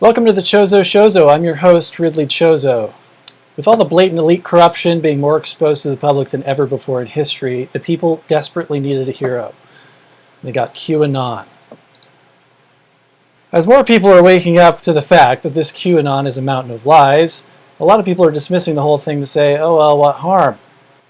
Welcome to the Chozo Shozo. I'm your host, Ridley Chozo. With all the blatant elite corruption being more exposed to the public than ever before in history, the people desperately needed a hero. They got QAnon. As more people are waking up to the fact that this QAnon is a mountain of lies, a lot of people are dismissing the whole thing to say, oh well, what harm?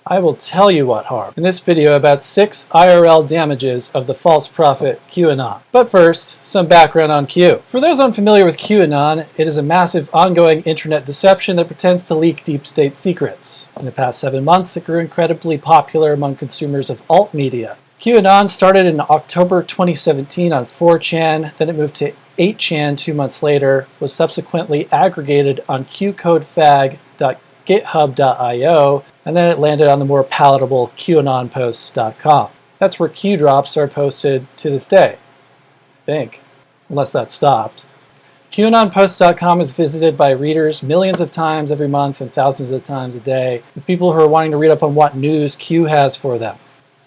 I will tell you what harm in this video about 6 IRL damages of the false prophet QAnon. But first, some background on Q. For those unfamiliar with QAnon, it is a massive ongoing internet deception that pretends to leak deep state secrets. In the past 7 months, it grew incredibly popular among consumers of alt media. QAnon started in October 2017 on 4chan, then it moved to 8chan 2 months later, was subsequently aggregated on qcodefag.github.io, and then it landed on the more palatable QAnonposts.com. That's where Q drops are posted to this day. I think. Unless that stopped. QAnonposts.com is visited by readers millions of times every month and thousands of times a day, with people who are wanting to read up on what news Q has for them.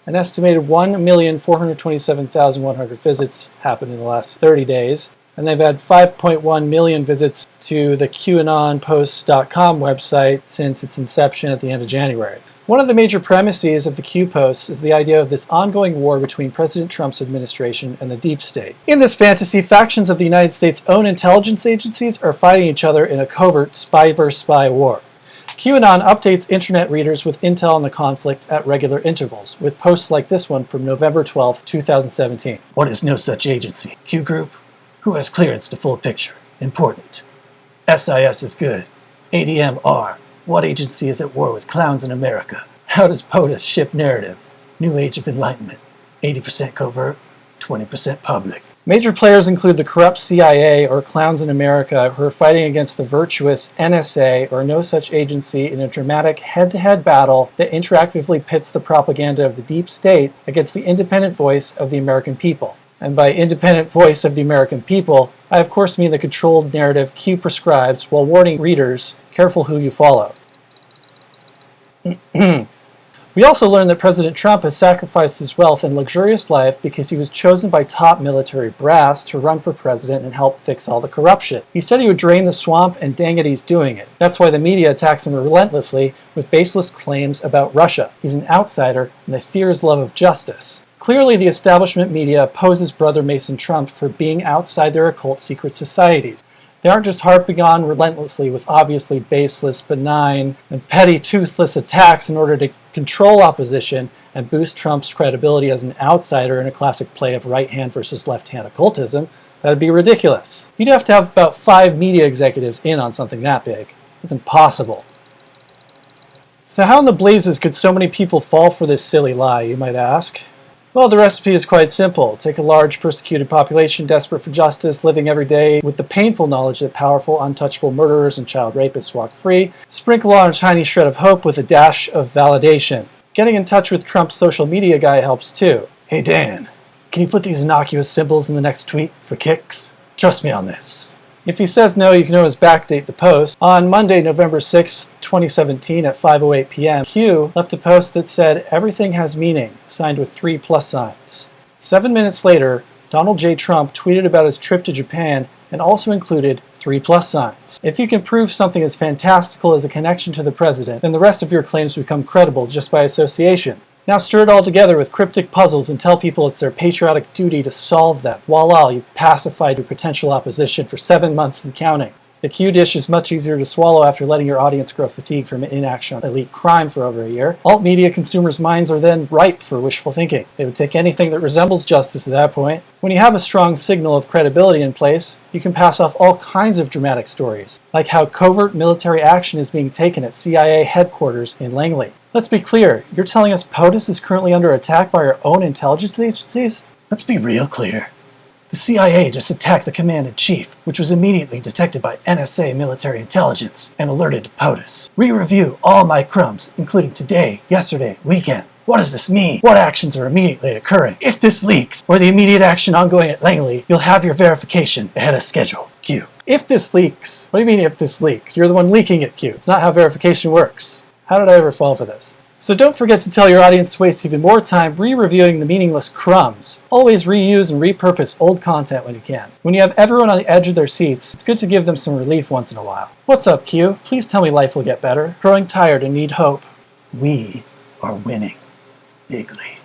An estimated 1,427,100 visits happened in the last 30 days, and they've had 5.1 million visits to the QAnonposts.com website since its inception at the end of January. One of the major premises of the Q posts is the idea of this ongoing war between President Trump's administration and the deep state. In this fantasy, factions of the United States' own intelligence agencies are fighting each other in a covert spy-versus-spy war. QAnon updates internet readers with intel on the conflict at regular intervals, with posts like this one from November 12, 2017. What is no such agency? Q Group? Who has clearance to full picture? Important. SIS is good. ADMR. What agency is at war with clowns in America? How does POTUS shift narrative? New Age of Enlightenment. 80% covert, 20% public. Major players include the corrupt CIA or clowns in America who are fighting against the virtuous NSA or no such agency in a dramatic head-to-head battle that interactively pits the propaganda of the deep state against the independent voice of the American people. And by independent voice of the American people, I of course mean the controlled narrative Q prescribes while warning readers, careful who you follow. We also learned that President Trump has sacrificed his wealth and luxurious life because he was chosen by top military brass to run for president and help fix all the corruption. He said he would drain the swamp, and dang it, he's doing it. That's why the media attacks him relentlessly with baseless claims about Russia. He's an outsider, and they fear his love of justice. Clearly, the establishment media opposes Brother Mason Trump for being outside their occult secret societies. They aren't just harping on relentlessly with obviously baseless, benign, and petty toothless attacks in order to control opposition and boost Trump's credibility as an outsider in a classic play of right-hand versus left-hand occultism. That'd be ridiculous. You'd have to have about 5 media executives in on something that big. It's impossible. So how in the blazes could so many people fall for this silly lie, you might ask? Well, the recipe is quite simple. Take a large persecuted population desperate for justice, living every day with the painful knowledge that powerful, untouchable murderers and child rapists walk free. Sprinkle on a tiny shred of hope with a dash of validation. Getting in touch with Trump's social media guy helps too. Hey Dan, can you put these innocuous symbols in the next tweet for kicks? Trust me on this. If he says no, you can always backdate the post. On Monday, November 6, 2017 at 5:08 p.m., Q left a post that said, "Everything has meaning," signed with 3 plus signs. 7 minutes later, Donald J. Trump tweeted about his trip to Japan and also included 3 plus signs. If you can prove something as fantastical as a connection to the president, then the rest of your claims become credible just by association. Now stir it all together with cryptic puzzles and tell people it's their patriotic duty to solve them. Voila, you've pacified your potential opposition for 7 months and counting. The Q dish is much easier to swallow after letting your audience grow fatigued from inaction on elite crime for over a year. Alt media consumers' minds are then ripe for wishful thinking. They would take anything that resembles justice at that point. When you have a strong signal of credibility in place, you can pass off all kinds of dramatic stories, like how covert military action is being taken at CIA headquarters in Langley. Let's be clear, you're telling us POTUS is currently under attack by our own intelligence agencies? Let's be real clear. The CIA just attacked the Command-in-Chief, which was immediately detected by NSA military intelligence and alerted to POTUS. Re-review all my crumbs, including today, yesterday, weekend. What does this mean? What actions are immediately occurring? If this leaks, or the immediate action ongoing at Langley, you'll have your verification ahead of schedule. Q. If this leaks? What do you mean if this leaks? You're the one leaking it, Q. It's not how verification works. How did I ever fall for this? So don't forget to tell your audience to waste even more time re-reviewing the meaningless crumbs. Always reuse and repurpose old content when you can. When you have everyone on the edge of their seats, it's good to give them some relief once in a while. What's up, Q? Please tell me life will get better. Growing tired and need hope. We are winning. Bigly.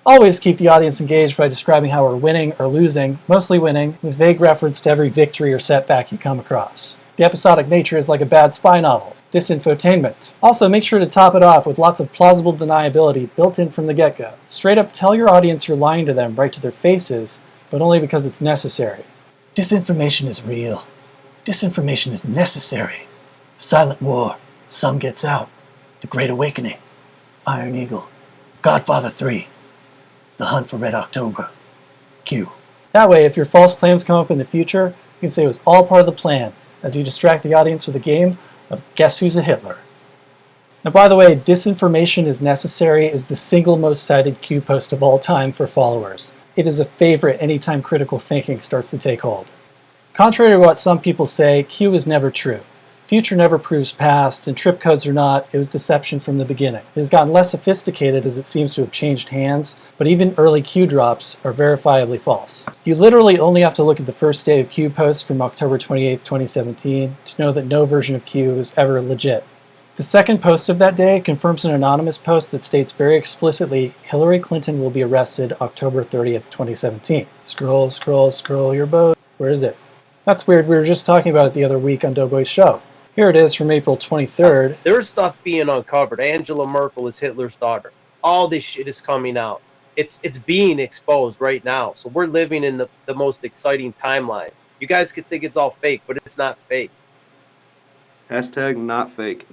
Always keep the audience engaged by describing how we're winning or losing, mostly winning, with vague reference to every victory or setback you come across. The episodic nature is like a bad spy novel. Disinfotainment. Also, make sure to top it off with lots of plausible deniability built in from the get-go. Straight up tell your audience you're lying to them right to their faces, but only because it's necessary. Disinformation is real. Disinformation is necessary. Silent War. Some Gets Out. The Great Awakening. Iron Eagle. Godfather 3. The Hunt for Red October. Q. That way, if your false claims come up in the future, you can say it was all part of the plan, as you distract the audience with a game of Guess Who's a Hitler. Now, by the way, Disinformation is Necessary is the single most cited Q post of all time for followers. It is a favorite anytime critical thinking starts to take hold. Contrary to what some people say, Q is never true. Future never proves past, and trip codes are not. It was deception from the beginning. It has gotten less sophisticated as it seems to have changed hands, but even early Q drops are verifiably false. You literally only have to look at the first day of Q posts from October 28, 2017 to know that no version of Q was ever legit. The second post of that day confirms an anonymous post that states very explicitly, Hillary Clinton will be arrested October 30th, 2017. Scroll, scroll, scroll your boat. Where is it? That's weird, we were just talking about it the other week on Doughboy's show. Here it is from April 23rd. There's stuff being uncovered. Angela Merkel is Hitler's daughter. All this shit is coming out. It's being exposed right now. So we're living in the most exciting timeline. You guys could think it's all fake, but it's not fake. Hashtag not fake.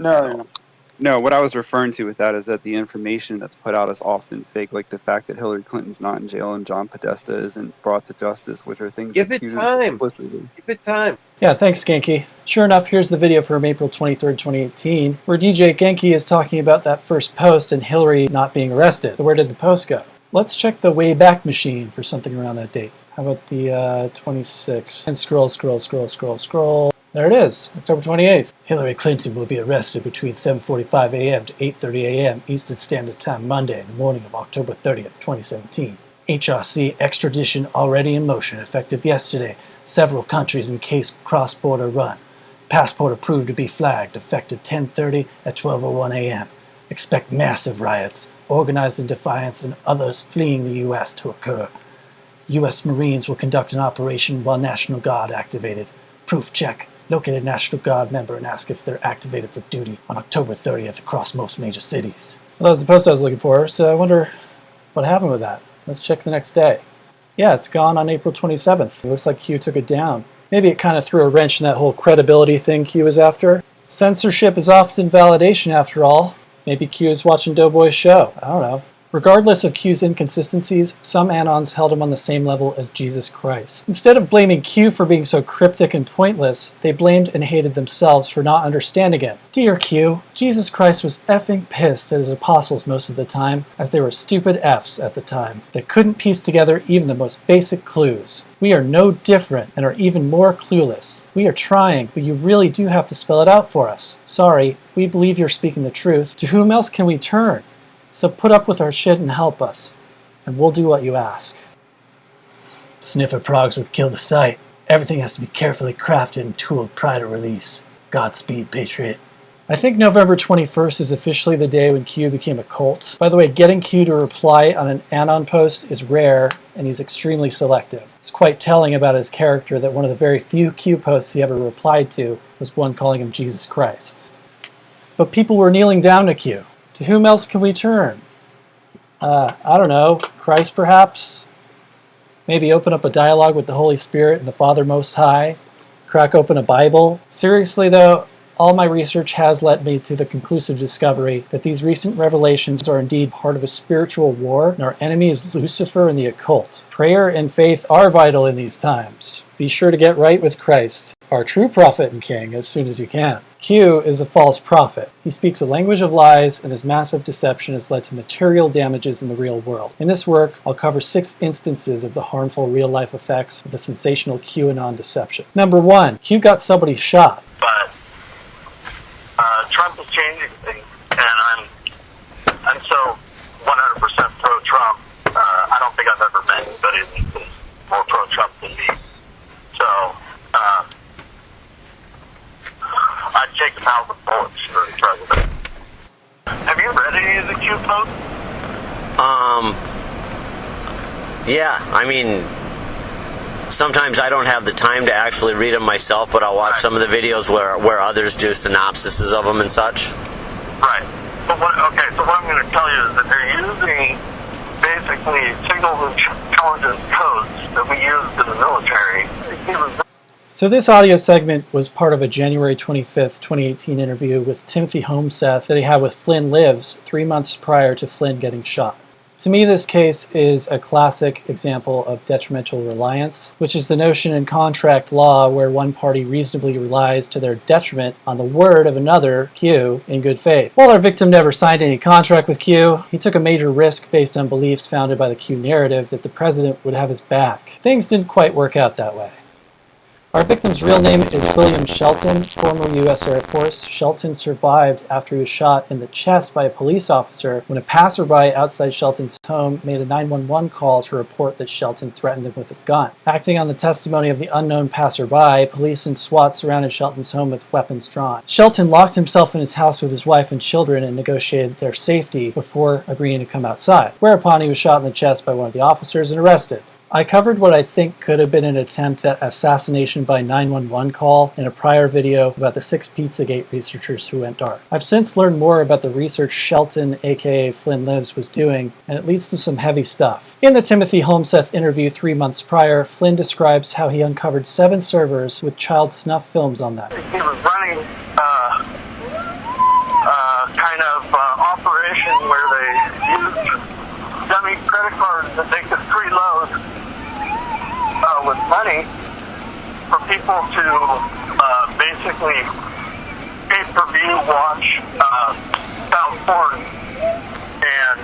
No, what I was referring to with that is that the information that's put out is often fake, like the fact that Hillary Clinton's not in jail and John Podesta isn't brought to justice, which are things Give it accused time. explicitly. Give it time. Yeah, thanks, Genki. Sure enough, here's the video from April 23rd, 2018, where DJ Genki is talking about that first post and Hillary not being arrested. So where did the post go? Let's check the Wayback Machine for something around that date. How about the 26th? And scroll, scroll, scroll, scroll, scroll. There it is, October 28th. Hillary Clinton will be arrested between 7:45 a.m. to 8:30 a.m. Eastern Standard Time Monday, the morning of October 30th, 2017. HRC extradition already in motion, effective yesterday. Several countries in case cross-border run. Passport approved to be flagged, effective 10:30 at 12:01 a.m. Expect massive riots, organized in defiance, and others fleeing the U.S. to occur. U.S. Marines will conduct an operation while National Guard activated. Proof check. Locate a National Guard member and ask if they're activated for duty on October 30th across most major cities. Well, that was the post I was looking for, so I wonder what happened with that. Let's check the next day. Yeah, it's gone on April 27th. It looks like Q took it down. Maybe it kind of threw a wrench in that whole credibility thing Q was after. Censorship is often validation after all. Maybe Q is watching Doughboy's show. I don't know. Regardless of Q's inconsistencies, some anons held him on the same level as Jesus Christ. Instead of blaming Q for being so cryptic and pointless, they blamed and hated themselves for not understanding it. Dear Q, Jesus Christ was effing pissed at his apostles most of the time, as they were stupid Fs at the time. They couldn't piece together even the most basic clues. We are no different and are even more clueless. We are trying, but you really do have to spell it out for us. Sorry, we believe you're speaking the truth. To whom else can we turn? So put up with our shit and help us, and we'll do what you ask. Sniffer progs would kill the site. Everything has to be carefully crafted and tooled prior to release. Godspeed, Patriot. I think November 21st is officially the day when Q became a cult. By the way, getting Q to reply on an anon post is rare, and he's extremely selective. It's quite telling about his character that one of the very few Q posts he ever replied to was one calling him Jesus Christ. But people were kneeling down to Q. To whom else can we turn? I don't know, Christ perhaps? Maybe open up a dialogue with the Holy Spirit and the Father Most High? Crack open a Bible? Seriously though, all my research has led me to the conclusive discovery that these recent revelations are indeed part of a spiritual war, and our enemy is Lucifer and the occult. Prayer and faith are vital in these times. Be sure to get right with Christ, our true prophet and king, as soon as you can. Q is a false prophet. He speaks a language of lies, and his massive deception has led to material damages in the real world. In this work, I'll cover 6 instances of the harmful real-life effects of the sensational QAnon deception. Number 1, Q got somebody shot. But Trump is changing things, and I'm more pro-Trump than me. So, I'd take 1,000 bullets for the president. Have you read any of the Q posts? Yeah, I mean, sometimes I don't have the time to actually read them myself, but I'll watch some of the videos where others do synopsises of them and such. Right. But what I'm going to tell you is that they're using basically signals intelligence codes that we use in the military. So this audio segment was part of a January 25th, 2018 interview with Timothy Homeseth that he had with Flynn Lives 3 months prior to Flynn getting shot. To me, this case is a classic example of detrimental reliance, which is the notion in contract law where one party reasonably relies to their detriment on the word of another, Q, in good faith. While our victim never signed any contract with Q, he took a major risk based on beliefs founded by the Q narrative that the president would have his back. Things didn't quite work out that way. Our victim's real name is William Shelton, former U.S. Air Force. Shelton survived after he was shot in the chest by a police officer when a passerby outside Shelton's home made a 911 call to report that Shelton threatened him with a gun. Acting on the testimony of the unknown passerby, police and SWAT surrounded Shelton's home with weapons drawn. Shelton locked himself in his house with his wife and children and negotiated their safety before agreeing to come outside, whereupon he was shot in the chest by one of the officers and arrested. I covered what I think could have been an attempt at assassination by 911 call in a prior video about the 6 Pizzagate researchers who went dark. I've since learned more about the research Shelton, aka Flynn Lives, was doing, and it leads to some heavy stuff. In the Timothy Homeseth interview 3 months prior, Flynn describes how he uncovered 7 servers with child snuff films on them. He was running kind of operation where they used dummy credit cards that they could preload with money for people to basically pay-per-view watch child porn and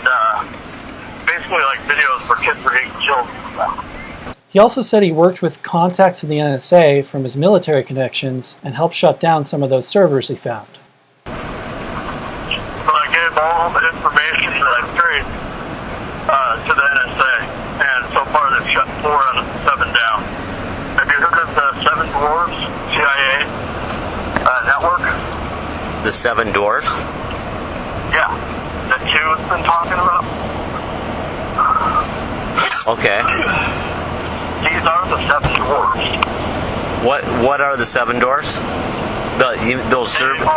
basically like videos where kids were getting killed and stuff. He also said he worked with contacts in the NSA from his military connections and helped shut down some of those servers he found. So I gave all the information that I've traced to the NSA, and so far they've shut 4 out of 7 down. Have you heard of the 7 Dwarfs CIA network? The 7 Dwarfs? Yeah, that Q's been talking about. Okay. These are the 7 Dwarfs. What are the 7 Dwarfs? Those servers?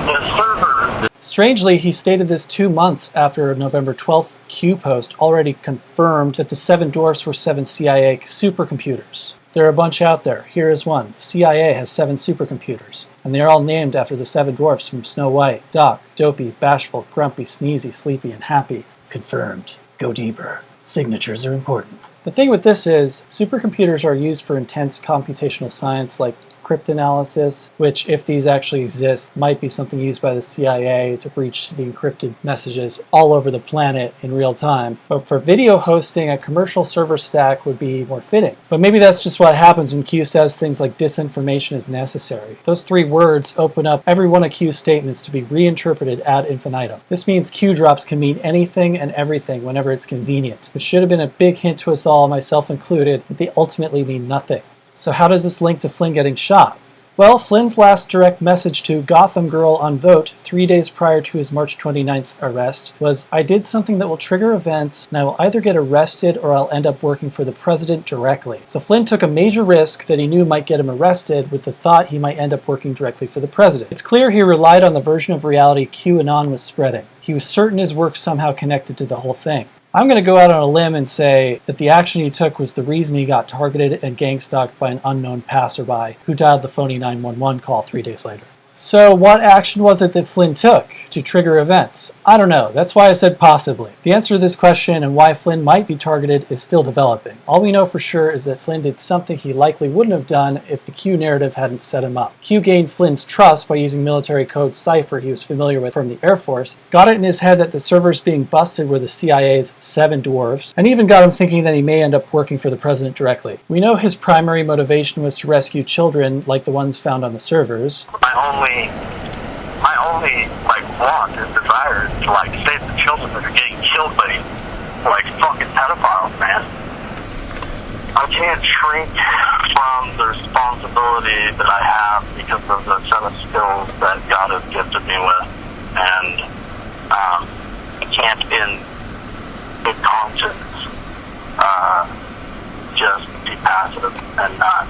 The servers. Strangely, he stated this 2 months after a November 12th Q post already confirmed that the 7 Dwarfs were 7 CIA supercomputers. There are a bunch out there. Here is one. The CIA has 7 supercomputers, and they are all named after the 7 dwarfs from Snow White: Doc, Dopey, Bashful, Grumpy, Sneezy, Sleepy, and Happy. Confirmed. Go deeper. Signatures are important. The thing with this is, supercomputers are used for intense computational science like cryptanalysis, which, if these actually exist, might be something used by the CIA to breach the encrypted messages all over the planet in real time. But for video hosting, a commercial server stack would be more fitting. But maybe that's just what happens when Q says things like disinformation is necessary. Those 3 words open up every one of Q's statements to be reinterpreted ad infinitum. This means Q drops can mean anything and everything whenever it's convenient, which should have been a big hint to us all, myself included, that they ultimately mean nothing. So how does this link to Flynn getting shot? Well, Flynn's last direct message to Gotham Girl on Voat 3 days prior to his March 29th arrest was, "I did something that will trigger events, and I will either get arrested or I'll end up working for the president directly." So Flynn took a major risk that he knew might get him arrested with the thought he might end up working directly for the president. It's clear he relied on the version of reality QAnon was spreading. He was certain his work somehow connected to the whole thing. I'm going to go out on a limb and say that the action he took was the reason he got targeted and gang-stalked by an unknown passerby who dialed the phony 911 call 3 days later. So what action was it that Flynn took to trigger events? I don't know. That's why I said possibly. The answer to this question and why Flynn might be targeted is still developing. All we know for sure is that Flynn did something he likely wouldn't have done if the Q narrative hadn't set him up. Q gained Flynn's trust by using military code cipher he was familiar with from the Air Force, got it in his head that the servers being busted were the CIA's 7 dwarfs, and even got him thinking that he may end up working for the president directly. We know his primary motivation was to rescue children like the ones found on the servers. My only want and desire is to save the children that are getting killed by fucking pedophiles, man. I can't shrink from the responsibility that I have because of the set of skills that God has gifted me with. And I can't, in good conscience, just be passive and not,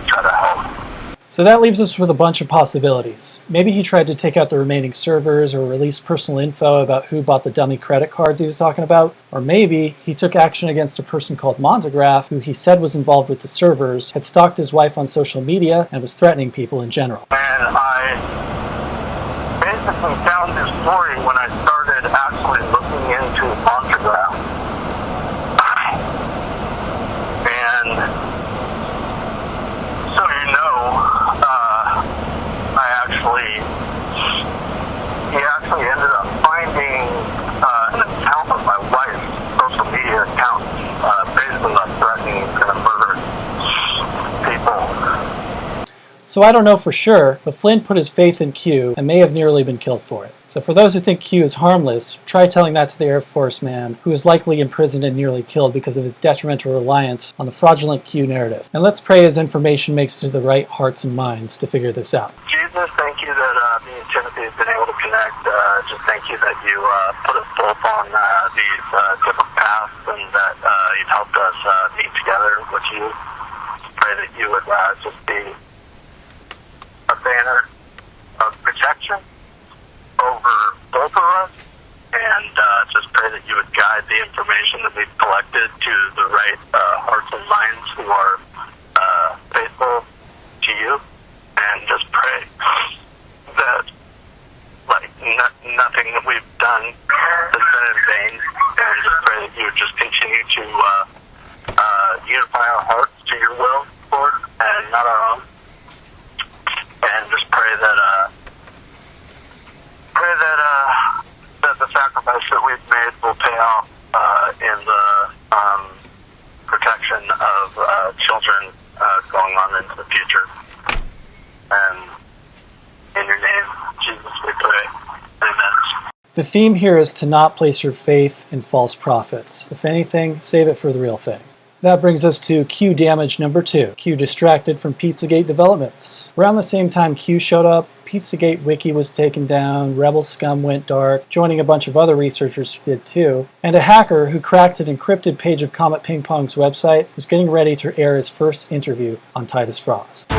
try to help. So that leaves us with a bunch of possibilities. Maybe he tried to take out the remaining servers or release personal info about who bought the dummy credit cards he was talking about. Or maybe he took action against a person called Montagraph, who he said was involved with the servers, had stalked his wife on social media, and was threatening people in general. And I basically found this story when I started actually looking into Montagraph. And so he actually ended up finding an account of my wife's social media account, basically like threatening he's going to murder people. So I don't know for sure, but Flynn put his faith in Q and may have nearly been killed for it. So for those who think Q is harmless, try telling that to the Air Force man who is likely imprisoned and nearly killed because of his detrimental reliance on the fraudulent Q narrative. And let's pray his information makes it to the right hearts and minds to figure this out. Jesus, thank you that me and Timothy have been able to connect. Just thank you that you put us both on these different paths and that you've helped us meet together with you. Pray that you would just be a banner of protection over both of us, and just pray that you would guide the information that we've collected to the right hearts and minds who are faithful to you, and just pray that nothing that we've done has been in vain, and just pray that you would just continue to unify our hearts to your will, Lord, and not our own. And just pray that the sacrifice that we've made will pay off in the protection of children going on into the future. And in your name, Jesus, we pray. Amen. The theme here is to not place your faith in false prophets. If anything, save it for the real thing. That brings us to Q damage number 2. Q distracted from Pizzagate developments. Around the same time Q showed up, Pizzagate wiki was taken down, Rebel Scum went dark, joining a bunch of other researchers who did too, and a hacker who cracked an encrypted page of Comet Ping Pong's website was getting ready to air his first interview on Titus Frost.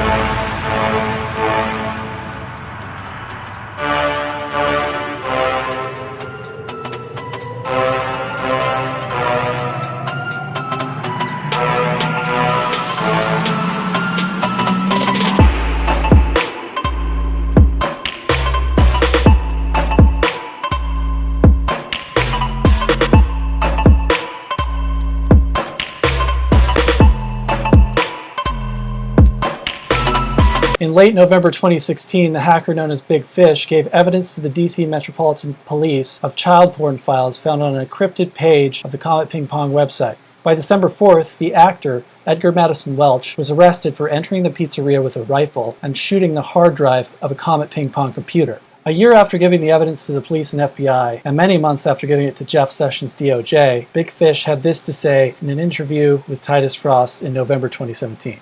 In late November 2016, the hacker known as Big Fish gave evidence to the DC Metropolitan Police of child porn files found on an encrypted page of the Comet Ping Pong website. By December 4th, the actor, Edgar Madison Welch, was arrested for entering the pizzeria with a rifle and shooting the hard drive of a Comet Ping Pong computer. A year after giving the evidence to the police and FBI, and many months after giving it to Jeff Sessions' DOJ, Big Fish had this to say in an interview with Titus Frost in November 2017.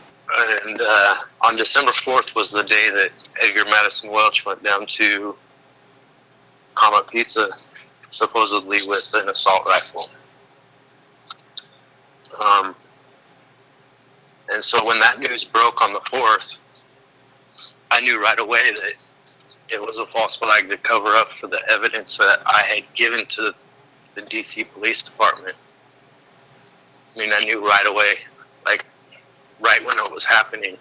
And on December 4th was the day that Edgar Madison Welch went down to Comet Pizza, supposedly with an assault rifle. And so when that news broke on the 4th, I knew right away that it was a false flag to cover up for the evidence that I had given to the DC Police Department. I mean, I knew right away, like, right when it was happening.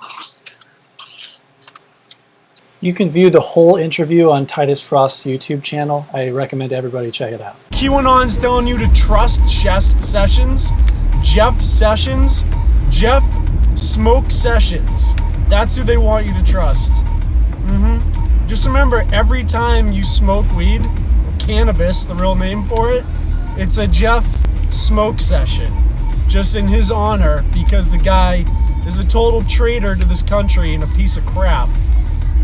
You can view the whole interview on Titus Frost's YouTube channel. I recommend everybody check it out. QAnon's telling you to trust Jeff Sessions. Jeff Sessions. Jeff Smoke Sessions. That's who they want you to trust. Just remember, every time you smoke weed, or cannabis, the real name for it, it's a Jeff Smoke Session. Just in his honor, because the guy is a total traitor to this country and a piece of crap.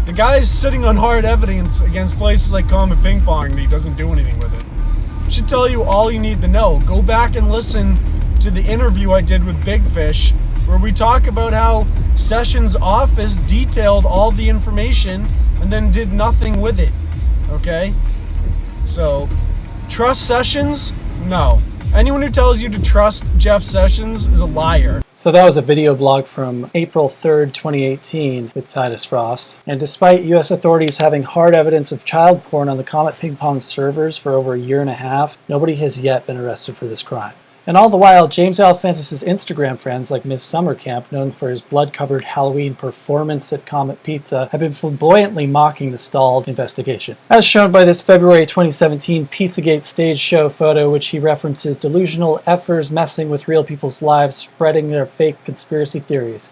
The guy is sitting on hard evidence against places like Comet Ping Pong and he doesn't do anything with it. It should tell you all you need to know. Go back and listen to the interview I did with Big Fish where we talk about how Sessions' office detailed all the information and then did nothing with it. Okay? So, trust Sessions? No. Anyone who tells you to trust Jeff Sessions is a liar. So that was a video blog from April 3rd, 2018 with Titus Frost. And despite US authorities having hard evidence of child porn on the Comet Ping Pong servers for over a year and a half, nobody has yet been arrested for this crime. And all the while, James Alefantis' Instagram friends like Ms. Summercamp, known for his blood-covered Halloween performance at Comet Pizza, have been flamboyantly mocking the stalled investigation. As shown by this February 2017 Pizzagate stage show photo, which he references delusional effers messing with real people's lives, spreading their fake conspiracy theories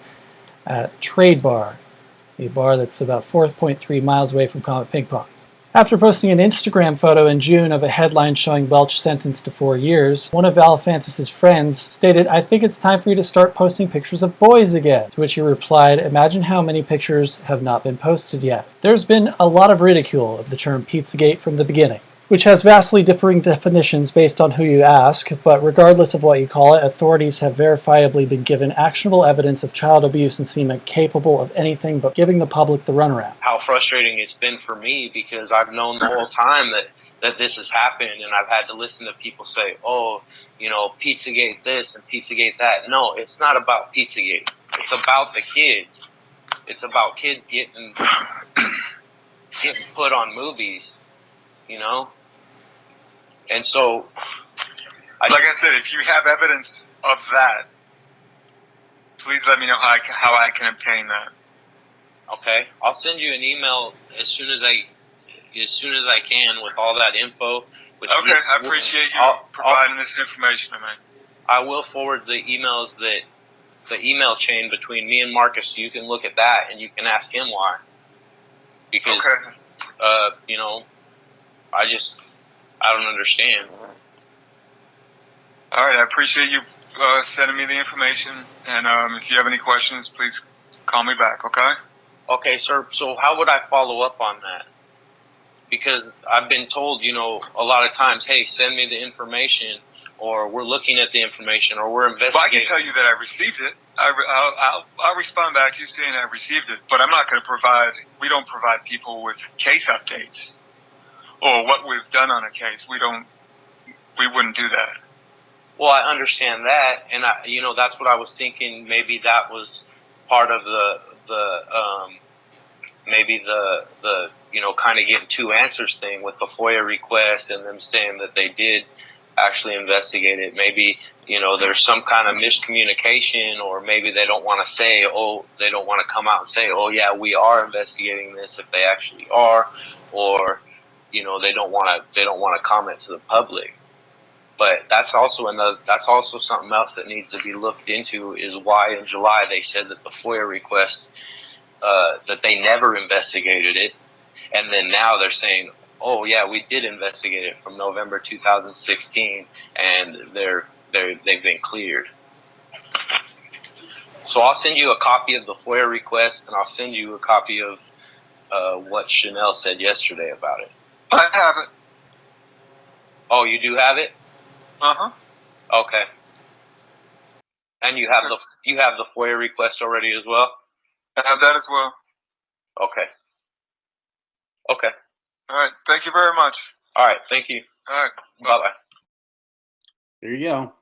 at Trade Bar, a bar that's about 4.3 miles away from Comet Ping Pong. After posting an Instagram photo in June of a headline showing Welch sentenced to 4 years, one of Alefantis' friends stated, "I think it's time for you to start posting pictures of boys again." To which he replied, "Imagine how many pictures have not been posted yet." There's been a lot of ridicule of the term Pizzagate from the beginning, which has vastly differing definitions based on who you ask, but regardless of what you call it, authorities have verifiably been given actionable evidence of child abuse and seem incapable of anything but giving the public the runaround. How frustrating it's been for me, because I've known the whole time that this has happened, and I've had to listen to people say, oh, you know, Pizzagate this and Pizzagate that. No, it's not about Pizzagate. It's about the kids. It's about kids getting put on movies. You know, and so, like I said, if you have evidence of that, please let me know how I can obtain that. Okay, I'll send you an email as soon as I can with all that info. Okay, I appreciate you providing this information to me. I will forward the emails the email chain between me and Marcus, so you can look at that and you can ask him why. Because, you know. I don't understand. All right, I appreciate you sending me the information, and if you have any questions, please call me back, okay? Okay, sir, so how would I follow up on that? Because I've been told, you know, a lot of times, hey, send me the information, or we're looking at the information, or we're investigating. Well, I can tell you that I received it. I'll respond back to you saying I received it, but I'm not going to we don't provide people with case updates. Or what we've done on a case, we wouldn't do that. Well, I understand that, and you know, that's what I was thinking. Maybe that was part of maybe the you know, kind of getting two answers thing with the FOIA request and them saying that they did actually investigate it. Maybe, you know, there's some kind of miscommunication, or maybe they don't want to say, they don't want to come out and say, oh yeah, we are investigating this, if they actually are, or you know, they don't want to comment to the public. But that's also something else that needs to be looked into, is why in July they said that the FOIA request, that they never investigated it, and then now they're saying, oh yeah, we did investigate it from November 2016, and they've been cleared. So I'll send you a copy of the FOIA request, and I'll send you a copy of what Chanel said yesterday about it. I have it. Oh, you do have it? Uh-huh. Okay. And you have the FOIA request already as well? I have that as well. Okay. Okay. All right. Thank you very much. All right. Thank you. All right. Bye-bye. There you go.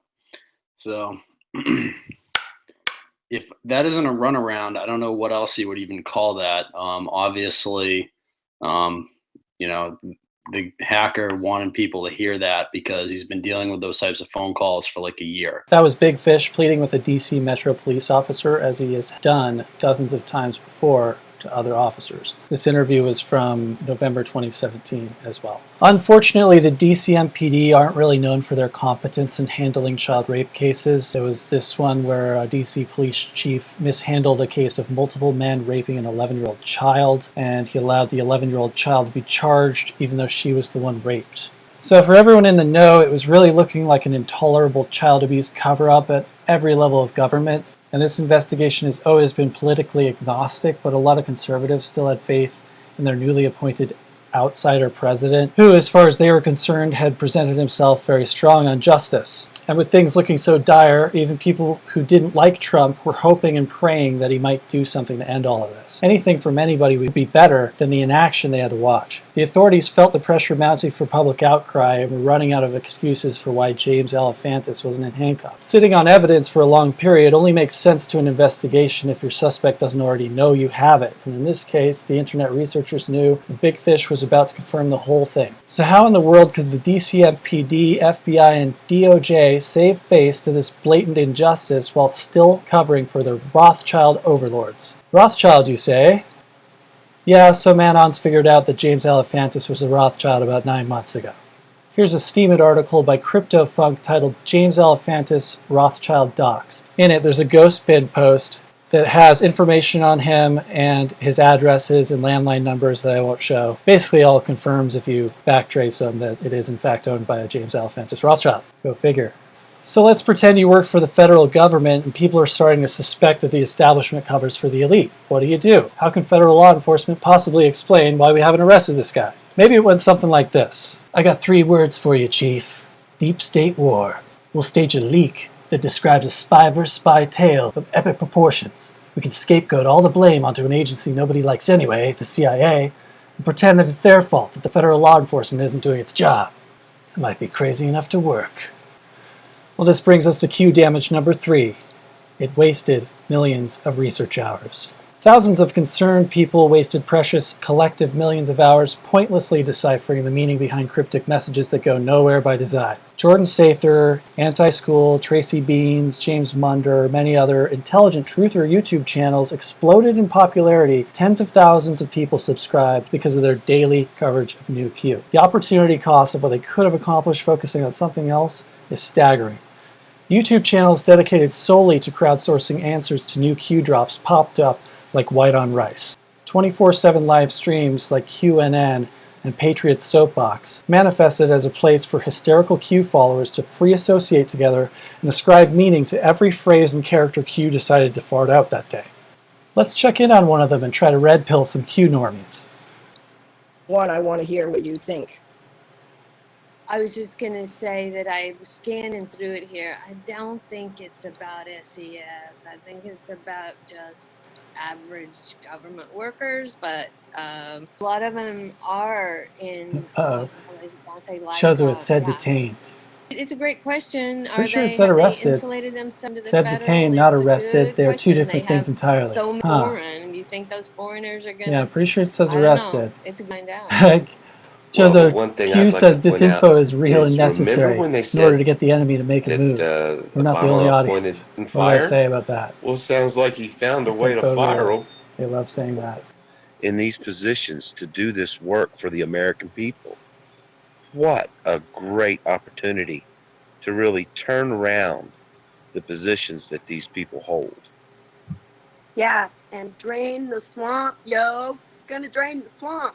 So, if that isn't a runaround, I don't know what else you would even call that. Obviously, you know, the hacker wanted people to hear that because he's been dealing with those types of phone calls for like a year. That was Big Fish pleading with a DC Metro police officer, as he has done dozens of times before to other officers. This interview was from November 2017 as well. Unfortunately, the DC MPD aren't really known for their competence in handling child rape cases. There was this one where a DC police chief mishandled a case of multiple men raping an 11-year-old child, and he allowed the 11-year-old child to be charged even though she was the one raped. So for everyone in the know, it was really looking like an intolerable child abuse cover-up at every level of government. And this investigation has always been politically agnostic, but a lot of conservatives still had faith in their newly appointed outsider president, who, as far as they were concerned, had presented himself very strong on justice. And with things looking so dire, even people who didn't like Trump were hoping and praying that he might do something to end all of this. Anything from anybody would be better than the inaction they had to watch. The authorities felt the pressure mounting for public outcry and were running out of excuses for why James Alefantis wasn't in handcuffs. Sitting on evidence for a long period only makes sense to an investigation if your suspect doesn't already know you have it. And in this case, the internet researchers knew the big fish was about to confirm the whole thing. So how in the world could the DCMPD, FBI, and DOJ save face to this blatant injustice while still covering for their Rothschild overlords? Rothschild, you say? Yeah, some anons figured out that James Alefantis was a Rothschild about 9 months ago. Here's a steaming article by CryptoFunk titled James Alefantis Rothschild Doxed. In it, there's a ghost pin post that has information on him and his addresses and landline numbers that I won't show. Basically all confirms, if you backtrace them, that it is in fact owned by a James Alefantis Rothschild. Go figure. So let's pretend you work for the federal government and people are starting to suspect that the establishment covers for the elite. What do? How can federal law enforcement possibly explain why we haven't arrested this guy? Maybe it went something like this. I got 3 words for you, Chief. Deep state war. We'll stage a leak that describes a spy versus spy tale of epic proportions. We can scapegoat all the blame onto an agency nobody likes anyway, the CIA, and pretend that it's their fault that the federal law enforcement isn't doing its job. It might be crazy enough to work. Well, this brings us to Q damage number 3. It wasted millions of research hours. Thousands of concerned people wasted precious collective millions of hours pointlessly deciphering the meaning behind cryptic messages that go nowhere by design. Jordan Sather, Anti-School, Tracy Beans, James Munder, many other intelligent truther YouTube channels exploded in popularity. Tens of thousands of people subscribed because of their daily coverage of New Q. The opportunity cost of what they could have accomplished focusing on something else is staggering. YouTube channels dedicated solely to crowdsourcing answers to new Q drops popped up like white on rice. 24/7 live streams like QNN and Patriot's Soapbox manifested as a place for hysterical Q followers to free associate together and ascribe meaning to every phrase and character Q decided to fart out that day. Let's check in on one of them and try to red pill some Q normies. One, I want to hear what you think. I was just going to say that I was scanning through it here. I don't think it's about SES. I think it's about just average government workers, but a lot of them are in, aren't they like, shows what it said detained. It's a great question. Are Pretty sure they, it said have arrested. they insulated themselves to the Said federal? detained, not It's a arrested. good They are two question. different They things have entirely. So many foreign. You think those foreigners are gonna? Yeah, I'm pretty sure it says I don't know. arrested. It's a find out. Jozo, one thing Q I'd like says to point out disinfo is real and is, necessary remember when they in order said to get the enemy to make a move. We're not the only Obama audience. appointed What do I fire? say about that? Well, sounds like he found a way to Disinfo fire real. them They love saying that. in these positions to do this work for the American people. What a great opportunity to really turn around the positions that these people hold. Yeah, and drain the swamp, yo. Gonna drain the swamp.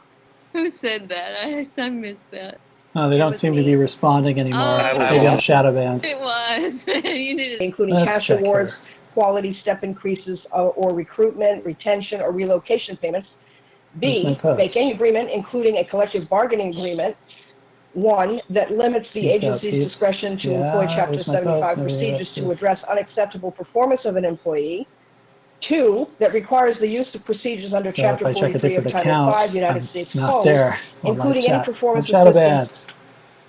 Who said that? I missed that. Oh, they don't seem to be responding anymore. Oh, They got shadow banned. It was. You did it. Including Let's cash check awards, here. quality step increases, or recruitment, retention, or relocation payments. Where's my B, post? make any agreement, including a collective bargaining agreement, one, that limits the Peace out, agency's peeps. discretion to Yeah, employ Chapter where's my post? 75 Nobody procedures arrested. to address unacceptable performance of an employee. Two, that requires the use of procedures under So Chapter if I check a 43 of different Title account, 5 United I'm States not Code, there on my including any chat. performance I'm shadow assistance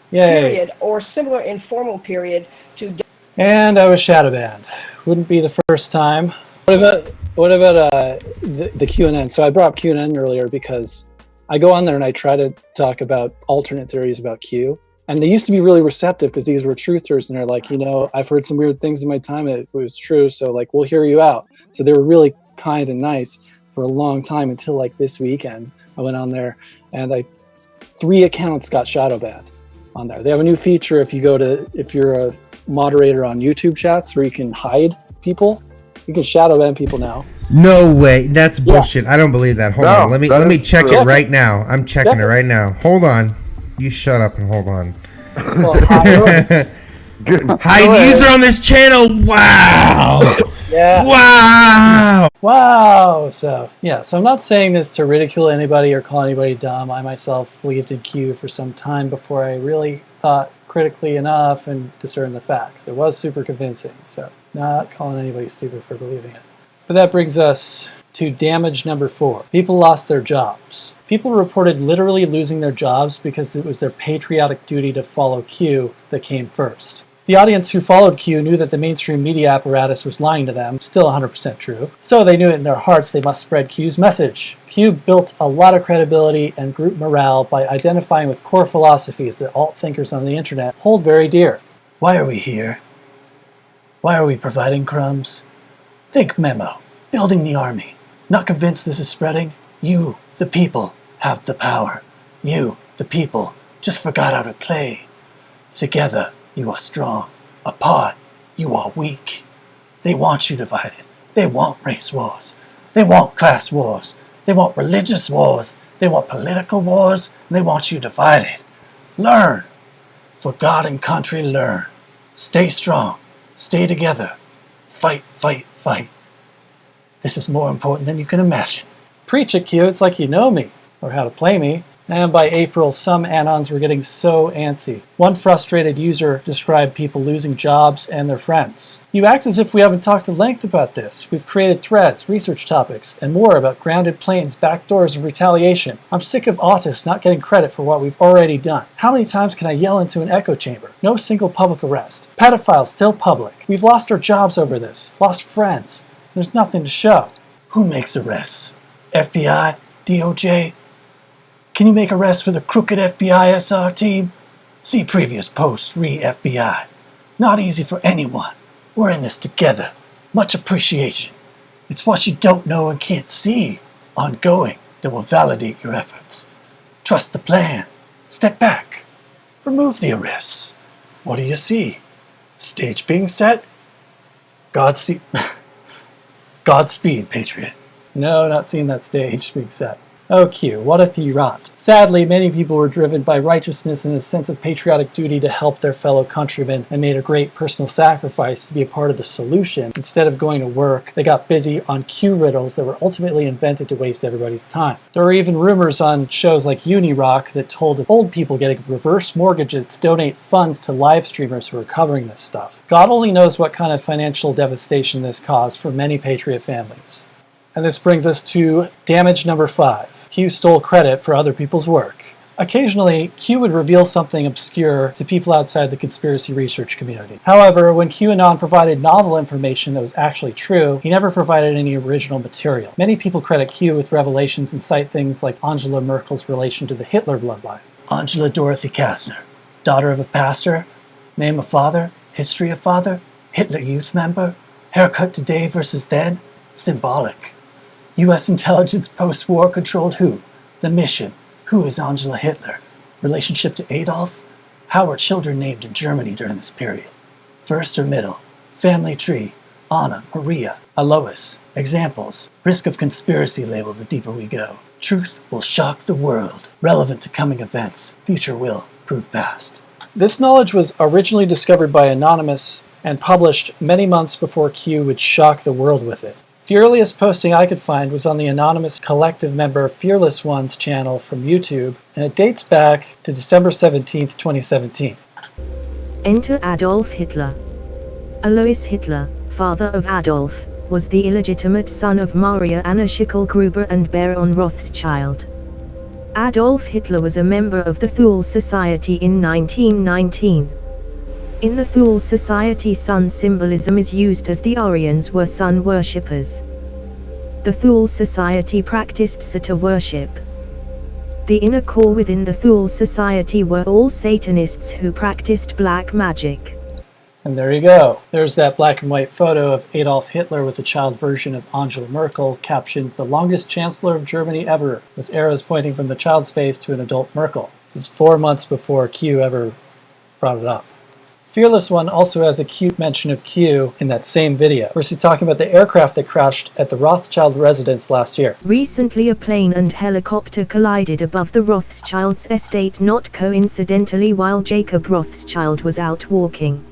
banned. Yay. period or similar informal period to And I was shadow banned. Wouldn't be the first time. What about the QAnon? So I brought up QAnon earlier because I go on there and I try to talk about alternate theories about Q. And they used to be really receptive because these were truthers and they're like, you know, I've heard some weird things in my time and it was true. So like, we'll hear you out. So they were really kind and nice for a long time until like this weekend. I went on there and 3 accounts got shadow banned on there. They have a new feature if you're a moderator on YouTube chats where you can hide people. You can shadow ban people now. No way, that's bullshit. I don't believe that. Hold on, let me check it right now. I'm checking it right now. Hold on. You shut up and hold on. High user on this channel. Wow. Yeah. Wow. Wow. So I'm not saying this to ridicule anybody or call anybody dumb. I myself believed in Q for some time before I really thought critically enough and discern the facts. It was super convincing, so not calling anybody stupid for believing it. But that brings us to damage number 4. People lost their jobs. People reported literally losing their jobs because it was their patriotic duty to follow Q that came first. The audience who followed Q knew that the mainstream media apparatus was lying to them, still 100% true, so they knew it in their hearts they must spread Q's message. Q built a lot of credibility and group morale by identifying with core philosophies that alt-thinkers on the internet hold very dear. Why are we here? Why are we providing crumbs? Think memo. Building the army. Not convinced this is spreading? You, the people, have the power. You, the people, just forgot how to play. Together, you are strong. Apart, you are weak. They want you divided. They want race wars. They want class wars. They want religious wars. They want political wars. And they want you divided. Learn. For God and country, learn. Stay strong. Stay together. Fight, fight, fight. This is more important than you can imagine. Preach it, Q. It's like you know me, or how to play me. And by April, some anons were getting so antsy. One frustrated user described people losing jobs and their friends. You act as if we haven't talked at length about this. We've created threads, research topics, and more about grounded planes, backdoors, and retaliation. I'm sick of autists not getting credit for what we've already done. How many times can I yell into an echo chamber? No single public arrest. Pedophiles still public. We've lost our jobs over this. Lost friends. There's nothing to show. Who makes arrests? FBI? DOJ? Can you make arrests with a crooked FBI SR team? See previous posts, re-FBI. Not easy for anyone. We're in this together. Much appreciation. It's what you don't know and can't see, ongoing, that will validate your efforts. Trust the plan. Step back. Remove the arrests. What do you see? Stage being set? Godspeed, Patriot. No, not seeing that stage being set. Oh, Q, what if you rot? Sadly, many people were driven by righteousness and a sense of patriotic duty to help their fellow countrymen and made a great personal sacrifice to be a part of the solution. Instead of going to work, they got busy on Q riddles that were ultimately invented to waste everybody's time. There were even rumors on shows like UniRock that told of old people getting reverse mortgages to donate funds to live streamers who were covering this stuff. God only knows what kind of financial devastation this caused for many patriot families. And this brings us to damage number 5. Q stole credit for other people's work. Occasionally, Q would reveal something obscure to people outside the conspiracy research community. However, when QAnon provided novel information that was actually true, he never provided any original material. Many people credit Q with revelations and cite things like Angela Merkel's relation to the Hitler bloodline. Angela Dorothy Kastner, daughter of a pastor, name of father, history of father, Hitler Youth member, haircut today versus then, symbolic. U.S. intelligence post-war controlled who? The mission. Who is Angela Hitler? Relationship to Adolf? How were children named in Germany during this period? First or middle? Family tree. Anna, Maria, Alois. Examples. Risk of conspiracy label the deeper we go. Truth will shock the world. Relevant to coming events. Future will prove past. This knowledge was originally discovered by Anonymous and published many months before Q would shock the world with it. The earliest posting I could find was on the anonymous collective member Fearless One's channel from YouTube, and it dates back to December 17th, 2017. Enter Adolf Hitler. Alois Hitler, father of Adolf, was the illegitimate son of Maria Anna Schickel-Gruber and Baron Rothschild. Adolf Hitler was a member of the Thule Society in 1919. In the Thule Society, sun symbolism is used as the Aryans were sun worshippers. The Thule Society practiced Satyr worship. The inner core within the Thule Society were all Satanists who practiced black magic. And there you go. There's that black and white photo of Adolf Hitler with a child version of Angela Merkel, captioned "The longest chancellor of Germany ever," with arrows pointing from the child's face to an adult Merkel. This is 4 months before Q ever brought it up. Fearless One also has a cute mention of Q in that same video, where she's talking about the aircraft that crashed at the Rothschild residence last year. Recently, a plane and helicopter collided above the Rothschilds' estate, not coincidentally while Jacob Rothschild was out walking.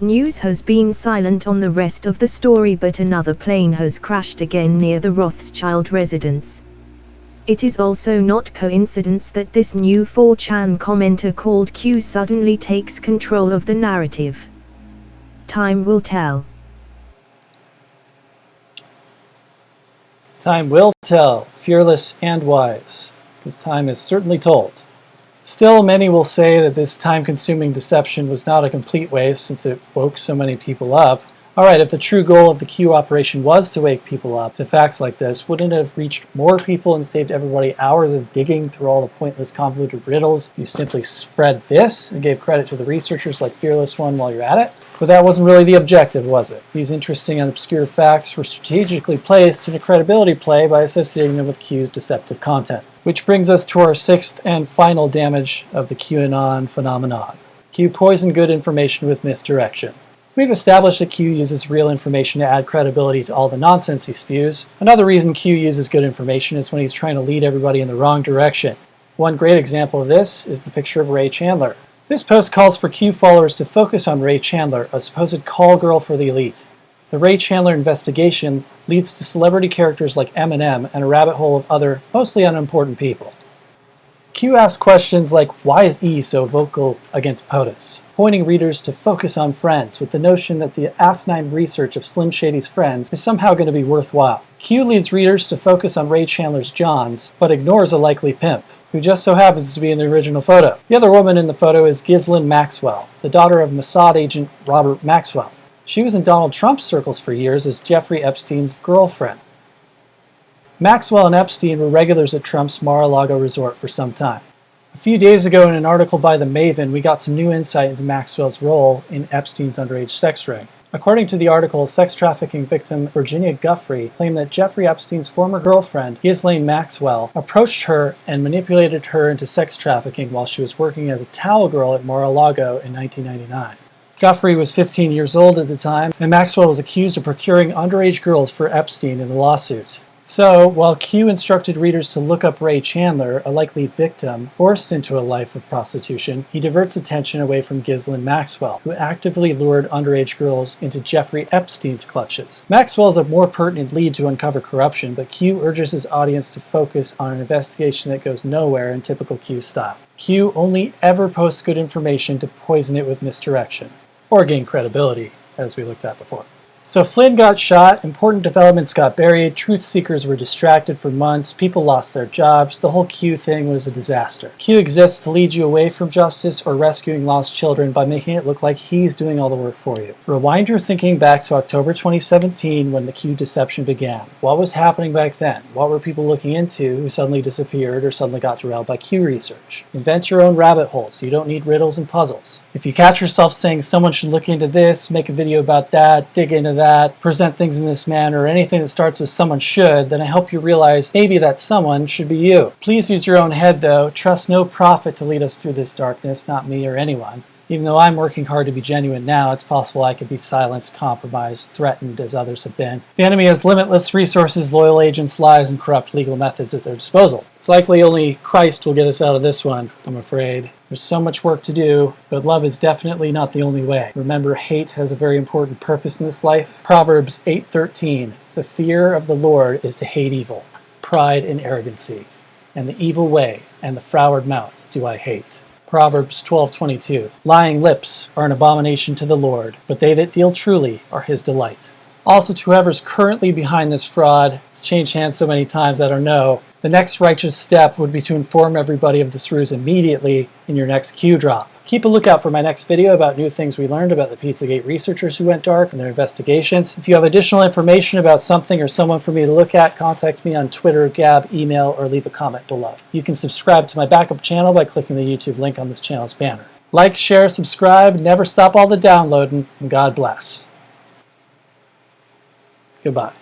News has been silent on the rest of the story, but another plane has crashed again near the Rothschild residence. It is also not coincidence that this new 4chan commenter called Q suddenly takes control of the narrative. Time will tell. Time will tell, fearless and wise, because time is certainly told. Still, many will say that this time-consuming deception was not a complete waste since it woke so many people up. Alright, if the true goal of the Q operation was to wake people up to facts like this, wouldn't it have reached more people and saved everybody hours of digging through all the pointless convoluted riddles if you simply spread this and gave credit to the researchers like Fearless One while you're at it? But that wasn't really the objective, was it? These interesting and obscure facts were strategically placed in a credibility play by associating them with Q's deceptive content. Which brings us to our sixth and final damage of the QAnon phenomenon. Q poisoned good information with misdirection. We've established that Q uses real information to add credibility to all the nonsense he spews. Another reason Q uses good information is when he's trying to lead everybody in the wrong direction. One great example of this is the picture of Ray Chandler. This post calls for Q followers to focus on Ray Chandler, a supposed call girl for the elite. The Ray Chandler investigation leads to celebrity characters like Eminem and a rabbit hole of other, mostly unimportant people. Q asks questions like, why is E so vocal against POTUS? Pointing readers to focus on Friends with the notion that the asinine research of Slim Shady's Friends is somehow going to be worthwhile. Q leads readers to focus on Ray Chandler's Johns, but ignores a likely pimp, who just so happens to be in the original photo. The other woman in the photo is Ghislaine Maxwell, the daughter of Mossad agent Robert Maxwell. She was in Donald Trump's circles for years as Jeffrey Epstein's girlfriend. Maxwell and Epstein were regulars at Trump's Mar-a-Lago resort for some time. A few days ago in an article by The Maven, we got some new insight into Maxwell's role in Epstein's underage sex ring. According to the article, sex trafficking victim Virginia Guffrey claimed that Jeffrey Epstein's former girlfriend, Ghislaine Maxwell, approached her and manipulated her into sex trafficking while she was working as a towel girl at Mar-a-Lago in 1999. Guffrey was 15 years old at the time, and Maxwell was accused of procuring underage girls for Epstein in the lawsuit. So, while Q instructed readers to look up Ray Chandler, a likely victim forced into a life of prostitution, he diverts attention away from Ghislaine Maxwell, who actively lured underage girls into Jeffrey Epstein's clutches. Maxwell is a more pertinent lead to uncover corruption, but Q urges his audience to focus on an investigation that goes nowhere in typical Q style. Q only ever posts good information to poison it with misdirection, or gain credibility, as we looked at before. So Flynn got shot, important developments got buried, truth seekers were distracted for months, people lost their jobs, the whole Q thing was a disaster. Q exists to lead you away from justice or rescuing lost children by making it look like he's doing all the work for you. Rewind your thinking back to October 2017 when the Q deception began. What was happening back then? What were people looking into who suddenly disappeared or suddenly got derailed by Q research? Invent your own rabbit holes. You don't need riddles and puzzles. If you catch yourself saying someone should look into this, make a video about that, dig into that, present things in this manner, or anything that starts with someone should, then I hope you realize maybe that someone should be you. Please use your own head though. Trust no prophet to lead us through this darkness, not me or anyone. Even though I'm working hard to be genuine now, it's possible I could be silenced, compromised, threatened as others have been. The enemy has limitless resources, loyal agents, lies, and corrupt legal methods at their disposal. It's likely only Christ will get us out of this one, I'm afraid. There's so much work to do, but love is definitely not the only way. Remember, hate has a very important purpose in this life. Proverbs 8:13, the fear of the Lord is to hate evil, pride and arrogancy, and the evil way and the froward mouth do I hate. Proverbs 12:22, lying lips are an abomination to the Lord, but they that deal truly are his delight. Also, to whoever's currently behind this fraud, it's changed hands so many times I don't know, the next righteous step would be to inform everybody of this ruse immediately in your next Q drop. Keep a lookout for my next video about new things we learned about the Pizzagate researchers who went dark and their investigations. If you have additional information about something or someone for me to look at, contact me on Twitter, Gab, email, or leave a comment below. You can subscribe to my backup channel by clicking the YouTube link on this channel's banner. Like, share, subscribe, never stop all the downloading, and God bless. Goodbye.